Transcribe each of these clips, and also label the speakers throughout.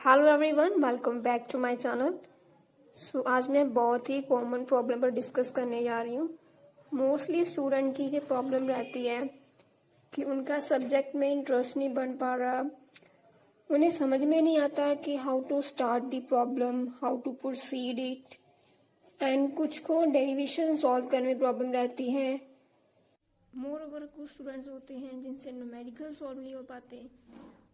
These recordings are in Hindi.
Speaker 1: Hello everyone, welcome back to my channel. आज मैं बहुत ही कॉमन प्रॉब्लम पर डिस्कस करने जा रही हूँ। मोस्टली स्टूडेंट की ये प्रॉब्लम रहती है कि उनका सब्जेक्ट में इंटरेस्ट नहीं बन पा रहा, उन्हें समझ में नहीं आता कि how to start the problem, how to proceed it, and कुछ को डेरिवेशन सॉल्व करने में प्रॉब्लम रहती है। मोर ओवर कुछ स्टूडेंट्स होते हैं जिनसे न्यूमेरिकल सॉल्व नहीं हो पाते,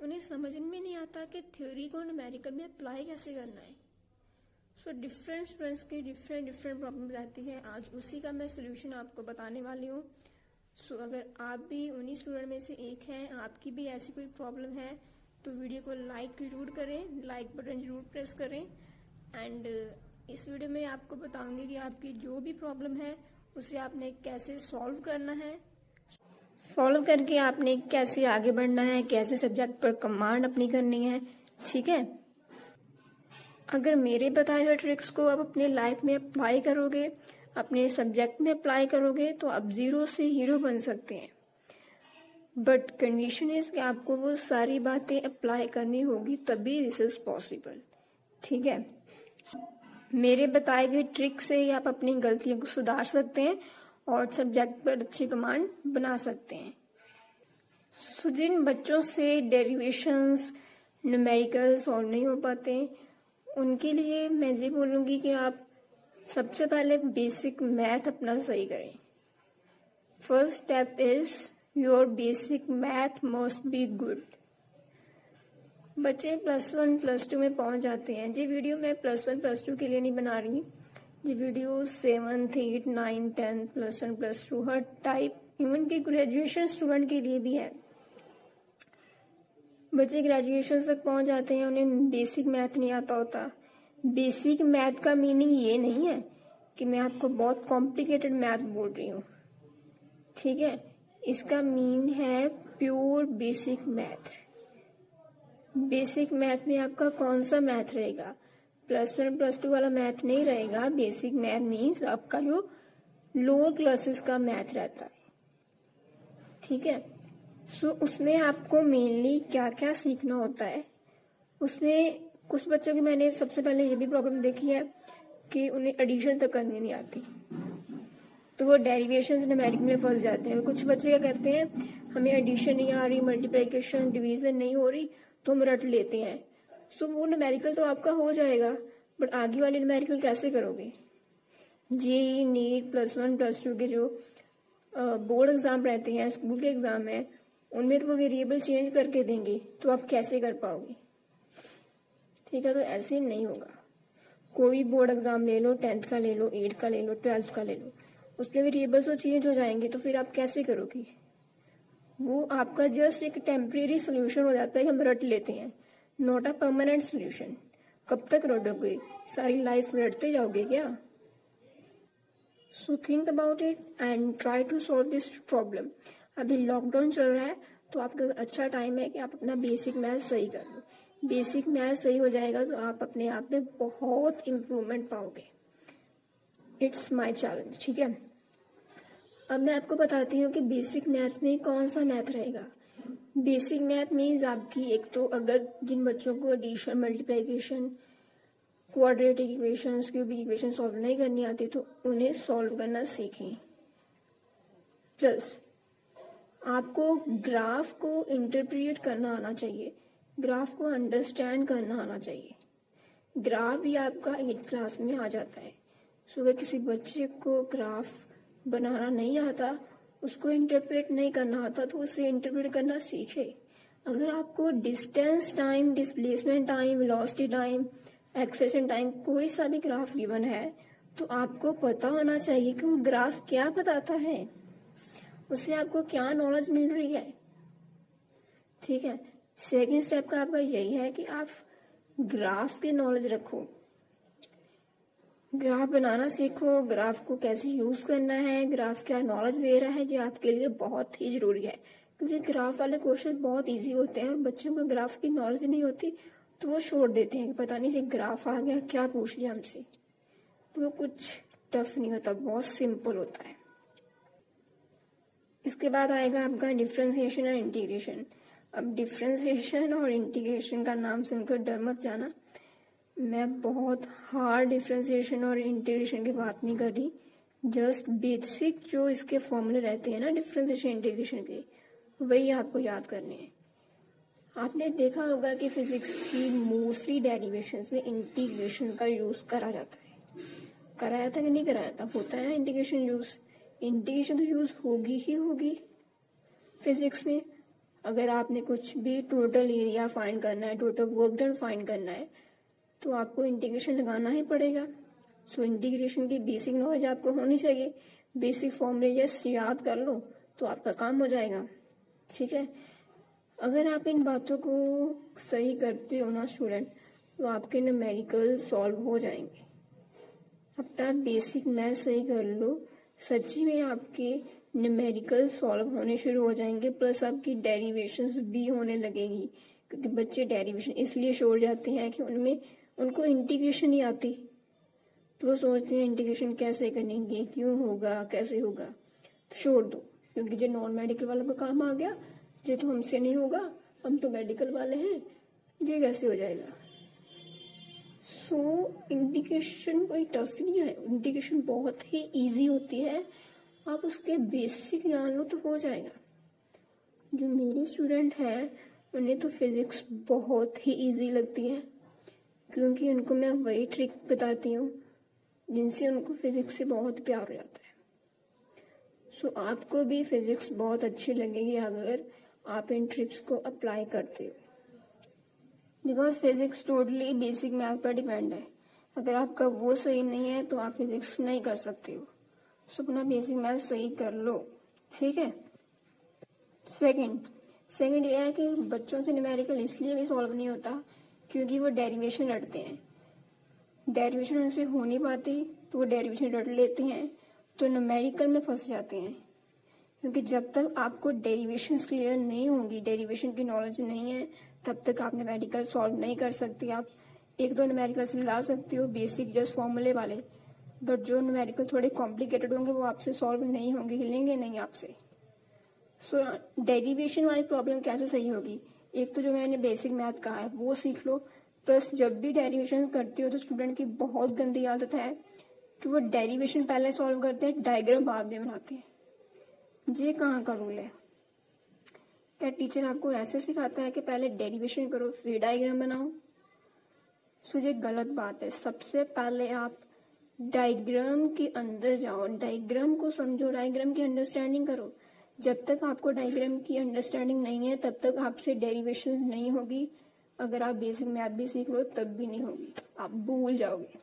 Speaker 1: उन्हें समझ में नहीं आता कि थ्योरी को न्यूमेरिकल में अप्लाई कैसे करना है। सो डिफरेंट स्टूडेंट्स की डिफरेंट प्रॉब्लम रहती है। आज उसी का मैं सोल्यूशन आपको बताने वाली हूँ। सो अगर आप भी उन्हीं स्टूडेंट में से एक हैं, आपकी भी ऐसी कोई प्रॉब्लम है, तो वीडियो को लाइक जरूर करें, लाइक बटन जरूर प्रेस करें। एंड इस वीडियो में आपको बताऊंगी कि आपकी जो भी प्रॉब्लम है उसे आपने कैसे सॉल्व करना है, सॉल्व करके आपने कैसे आगे बढ़ना है, कैसे सब्जेक्ट पर कमांड अपनी करनी है। ठीक है, अगर मेरे बताए हुए ट्रिक्स को आप अपने लाइफ में अप्लाई करोगे, अपने सब्जेक्ट में अप्लाई करोगे, तो आप जीरो से हीरो बन सकते हैं। बट कंडीशन इज कि आपको वो सारी बातें अप्लाई करनी होगी, तभी दिस इज पॉसिबल। ठीक है, मेरे बताए गए ट्रिक से ही आप अपनी गलतियों को सुधार सकते हैं और सब्जेक्ट पर अच्छी कमांड बना सकते हैं। सो जिन बच्चों से डेरिवेशंस, न्यूमेरिकल सॉल्व नहीं हो पाते, उनके लिए मैं ये बोलूँगी कि आप सबसे पहले बेसिक मैथ अपना सही करें। First step is your basic math must be good. बच्चे +1 +2 में पहुंच जाते हैं। ये वीडियो मैं +1 +2 के लिए नहीं बना रही, ये video 7th 8th 9th 10th +1 +2 हर टाइप, इवन की ग्रेजुएशन स्टूडेंट के लिए भी है। बच्चे ग्रेजुएशन तक पहुंच जाते हैं, उन्हें बेसिक मैथ नहीं आता होता। बेसिक मैथ का मीनिंग ये नहीं है कि मैं आपको बहुत कॉम्प्लिकेटेड मैथ बोल रही हूँ। ठीक है, इसका मीन है pure basic math. Basic math में आपका कौन सा मैथ रहेगा? +1 +2 वाला मैथ नहीं रहेगा। बेसिक मैथ मीन्स आपका जो लोअर क्लासेस का मैथ रहता है। ठीक है, सो उसमें आपको मेनली क्या क्या सीखना होता है। उसमें कुछ बच्चों की मैंने सबसे पहले ये भी प्रॉब्लम देखी है कि उन्हें एडिशन तक करनी नहीं आती, तो वो डेरिवेशन न्यूमेरिकल में फंस जाते हैं। और कुछ बच्चे क्या करते हैं, हमें एडिशन नहीं आ रही, मल्टीप्लिकेशन डिवीजन नहीं हो रही, तो हम रट लेते हैं। सो वो न्यूमेरिकल तो आपका हो जाएगा, बट आगे वाले न्यूमेरिकल कैसे करोगे? जेईई, नीट, +1 +2 के जो बोर्ड एग्जाम रहते हैं, स्कूल के एग्जाम है, उनमें तो वो वेरिएबल चेंज करके देंगे, तो आप कैसे कर पाओगे? ठीक है, तो ऐसे नहीं होगा। कोई बोर्ड एग्जाम ले लो, 10th का ले लो, 8th का ले लो, 12th का ले लो, उसमें वेरिएबल्स तो चेंज हो जाएंगे, तो फिर आप कैसे करोगे? वो आपका जस्ट एक टेम्परेरी सोल्यूशन हो जाता है, हम रट लेते हैं, नॉट अ परमानेंट सोल्यूशन। कब तक रटोगे? सारी लाइफ रटते जाओगे क्या? So think about it and try to solve this problem. अभी लॉकडाउन चल रहा है, तो आपका अच्छा टाइम है कि आप अपना बेसिक मैथ सही कर लो। बेसिक मैथ सही हो जाएगा तो आप अपने आप में बहुत इम्प्रूवमेंट पाओगे। It's my challenge. ठीक है, अब मैं आपको बताती हूँ कि बेसिक मैथ में कौन सा मैथ रहेगा। बेसिक मैथ मीन्स आपकी एक तो, अगर जिन बच्चों को addition, multiplication, quadratic equations, cubic equation solve नहीं करनी आती, तो उन्हें सॉल्व करना सीखें। प्लस आपको ग्राफ को इंटरप्रिएट करना आना चाहिए, ग्राफ को अंडरस्टैंड करना आना चाहिए। ग्राफ भी आपका 8th क्लास में आ जाता है। सो अगर किसी बच्चे को ग्राफ बनाना नहीं आता, उसको इंटरप्रेट नहीं करना आता, तो उसे इंटरप्रेट करना सीखे। अगर आपको distance time, displacement time, velocity time, acceleration time, कोई सा भी ग्राफ गिवन है, तो आपको पता होना चाहिए कि वो ग्राफ क्या बताता है, उससे आपको क्या नॉलेज मिल रही है। ठीक है, सेकेंड स्टेप का आपका यही है कि आप ग्राफ की नॉलेज रखो, ग्राफ बनाना सीखो, ग्राफ को कैसे यूज करना है, ग्राफ क्या नॉलेज दे रहा है, ये आपके लिए बहुत ही जरूरी है। क्योंकि ग्राफ वाले क्वेश्चन बहुत इजी होते हैं और बच्चों को ग्राफ की नॉलेज नहीं होती, तो वो छोड़ देते हैं कि पता नहीं, ये ग्राफ आ गया, क्या पूछ लिया हमसे। तो वो कुछ टफ नहीं होता, बहुत सिंपल होता है। इसके बाद आएगा आपका डिफरेंशिएशन एंड इंटीग्रेशन। अब डिफ्रेंसिएशन और इंटीग्रेशन का नाम सुनकर डर मत जाना, मैं बहुत हार्ड डिफ्रेंसिएशन और इंटीग्रेशन की बात नहीं कर रही, जस्ट बेसिक जो इसके फॉर्मूले रहते हैं ना डिफ्रेंसिएशन इंटीग्रेशन के, वही आपको याद करने हैं। आपने देखा होगा कि फिजिक्स की मोस्टली डेरिवेशंस में इंटीग्रेशन का यूज करा जाता है। कराया था कि नहीं कराया था? होता है इंटीग्रेशन यूज। इंटीग्रेशन तो यूज होगी ही होगी फिजिक्स में। अगर आपने कुछ भी टोटल एरिया फाइंड करना है, टोटल वर्क डन फाइंड करना है, तो आपको इंटीग्रेशन लगाना ही पड़ेगा। सो इंटीग्रेशन की बेसिक नॉलेज आपको होनी चाहिए। बेसिक फॉर्मूले जस्ट याद कर लो तो आपका काम हो जाएगा। ठीक है, अगर आप इन बातों को सही करते हो ना स्टूडेंट, तो आपके न्यूमेरिकल सॉल्व हो जाएंगे। अपना बेसिक मैथ सही कर लो, सच्ची में आपके न्यूमेरिकल सॉल्व होने शुरू हो जाएंगे, प्लस आपकी डेरिवेशंस भी होने लगेगी। क्योंकि बच्चे डेरिवेशन इसलिए छोड़ जाते हैं कि उनमें उनको इंटीग्रेशन नहीं आती, तो वो सोचते हैं इंटीग्रेशन कैसे करेंगे, क्यों होगा, कैसे होगा, तो छोड़ दो। क्योंकि जो नॉन मेडिकल वालों का काम आ गया, ये तो हमसे नहीं होगा, हम तो मेडिकल वाले हैं, ये कैसे हो जाएगा। सो इंटीग्रेशन कोई टफ नहीं है, इंटीग्रेशन बहुत ही इजी होती है, आप उसके बेसिक जान लो तो हो जाएगा। जो मेरे स्टूडेंट हैं उन्हें तो फिजिक्स बहुत ही इजी लगती है, क्योंकि उनको मैं वही ट्रिक बताती हूँ जिनसे उनको फिजिक्स से बहुत प्यार हो जाता है। सो आपको भी फिजिक्स बहुत अच्छी लगेगी अगर आप इन ट्रिक्स को अप्लाई करते हो, because physics totally basic math पर डिपेंड है। अगर आपका वो सही नहीं है तो आप फिजिक्स नहीं कर सकते हो। सो अपना बेसिक मैथ सही कर लो, ठीक है। सेकंड ये है कि बच्चों से न्यूमेरिकल इसलिए भी सॉल्व नहीं होता क्योंकि वो डेरिवेशन रटते हैं। डेरिवेशन उनसे हो नहीं पाती तो वो डेरिवेशन रट लेते हैं, तो न्यूमेरिकल में फंस जाते हैं। क्योंकि जब तक आपको डेरिवेशंस क्लियर नहीं होंगी, डेरिवेशन की नॉलेज नहीं है, तब तक आप न्यूमेरिकल सॉल्व नहीं कर सकती। आप एक दो न्यूमेरिकल्स लगा सकती हो बेसिक जस्ट फॉर्मूले वाले, बट जो न्यूमेरिकल थोड़े कॉम्प्लिकेटेड होंगे वो आपसे सॉल्व नहीं होंगे, हिलेंगे नहीं आपसे। सो डेरिवेशन वाली प्रॉब्लम कैसे सही होगी? एक तो जो मैंने बेसिक मैथ कहा है वो सीख लो, प्लस जब भी डेरिवेशन करती हो तो स्टूडेंट की बहुत गंदी आदत है कि वो डेरिवेशन पहले सॉल्व करते हैं, डायग्राम बाद में बनाते हैं। ये कहाँ का रूल है? क्या टीचर आपको ऐसे सिखाता है कि पहले डेरिवेशन करो फिर डायग्राम बनाओ? सो ये गलत बात है। सबसे पहले आप डायग्राम के अंदर जाओ, डायग्राम को समझो, डायग्राम की अंडरस्टैंडिंग करो। जब तक आपको डायग्राम की अंडरस्टैंडिंग नहीं है तब तक आपसे डेरिवेशंस नहीं होगी। अगर आप बेसिक मैथ भी सीख लो तब भी नहीं होगी, आप भूल जाओगे।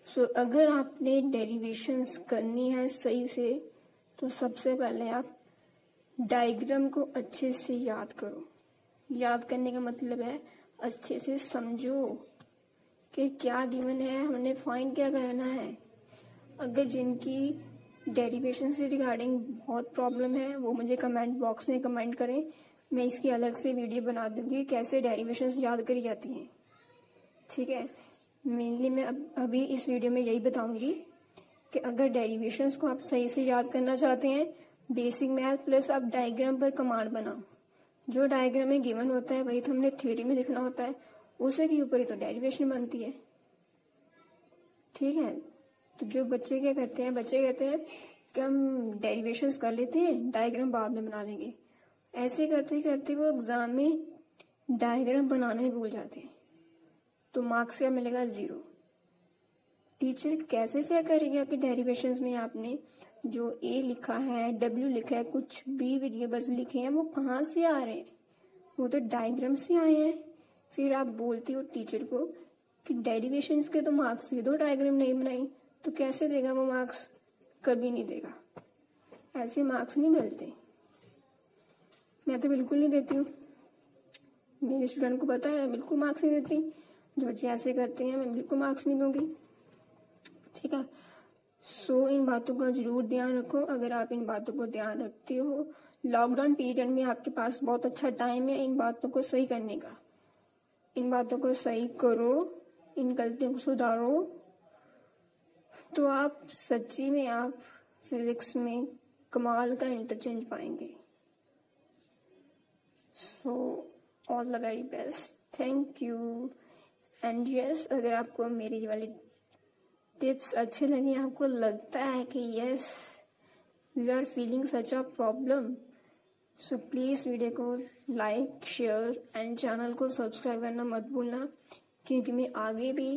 Speaker 1: सो अगर आपने डेरिवेशंस करनी है सही से तो सबसे पहले आप डायग्राम को अच्छे से याद करो। याद करने का मतलब है अच्छे से समझो कि क्या गिवन है, हमने फाइंड क्या करना है। अगर जिनकी डेरिवेशन से रिगार्डिंग बहुत प्रॉब्लम है वो मुझे कमेंट बॉक्स में कमेंट करें, मैं इसकी अलग से वीडियो बना दूंगी कैसे डेरिवेशंस याद करी जाती हैं। ठीक है, मेनली मैं अभी इस वीडियो में यही बताऊंगी कि अगर डेरिवेशंस को आप सही से याद करना चाहते हैं, बेसिक मैथ प्लस आप डायग्राम पर कमांड बनाओ। जो डायग्राम में गिवन होता है वही तो हमने थ्योरी में लिखना होता है, उसी के ऊपर ही तो डेरिवेशन बनती है। ठीक है, तो जो बच्चे क्या करते हैं, बच्चे कहते हैं कि हम डेरिवेशंस कर लेते हैं, डायग्राम बाद में बना लेंगे। ऐसे करते करते वो एग्जाम में डायग्राम बनाना ही भूल जाते हैं, तो मार्क्स क्या मिलेगा? 0। टीचर कैसे चेक करेगा कि डेरिवेशंस में आपने जो ए लिखा है, डब्ल्यू लिखा है, कुछ भी वेरिएबल्स लिखे हैं वो कहाँ से आ रहे हैं? वो तो डायग्राम से आए हैं। फिर आप बोलती हो टीचर को कि डेरिवेशंस के तो मार्क्स दे दो, डायग्राम नहीं बनाई, तो कैसे देगा वो मार्क्स? कभी नहीं देगा, ऐसे मार्क्स नहीं मिलते। मैं तो बिल्कुल नहीं देती हूँ, मेरे स्टूडेंट को पता है मैं बिल्कुल मार्क्स नहीं देती। जो बच्चे ऐसे करते हैं मैं बिल्कुल मार्क्स नहीं दूंगी। ठीक है, सो इन बातों का जरूर ध्यान रखो। अगर आप इन बातों को ध्यान रखते हो, लॉकडाउन पीरियड में आपके पास बहुत अच्छा टाइम है इन बातों को सही करने का। इन बातों को सही करो, इन गलतियों को सुधारो, तो आप सच्ची में आप फिजिक्स में कमाल का इंटरचेंज पाएंगे। So all the very best, thank you. And yes, अगर आपको मेरी वाली टिप्स अच्छे लगे, आपको लगता है कि yes you are feeling such a problem, so please video को लाइक शेयर एंड चैनल को सब्सक्राइब करना मत भूलना, क्योंकि मैं आगे भी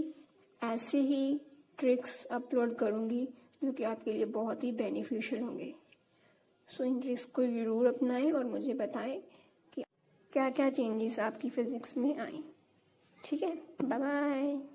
Speaker 1: ऐसे ही ट्रिक्स अपलोड करूँगी जो कि आपके लिए बहुत ही बेनिफिशियल होंगे। सो इन ट्रिक्स को ज़रूर अपनाएं और मुझे बताएं कि क्या क्या चेंजेस आपकी फिज़िक्स में आए। ठीक है, बाय बाय।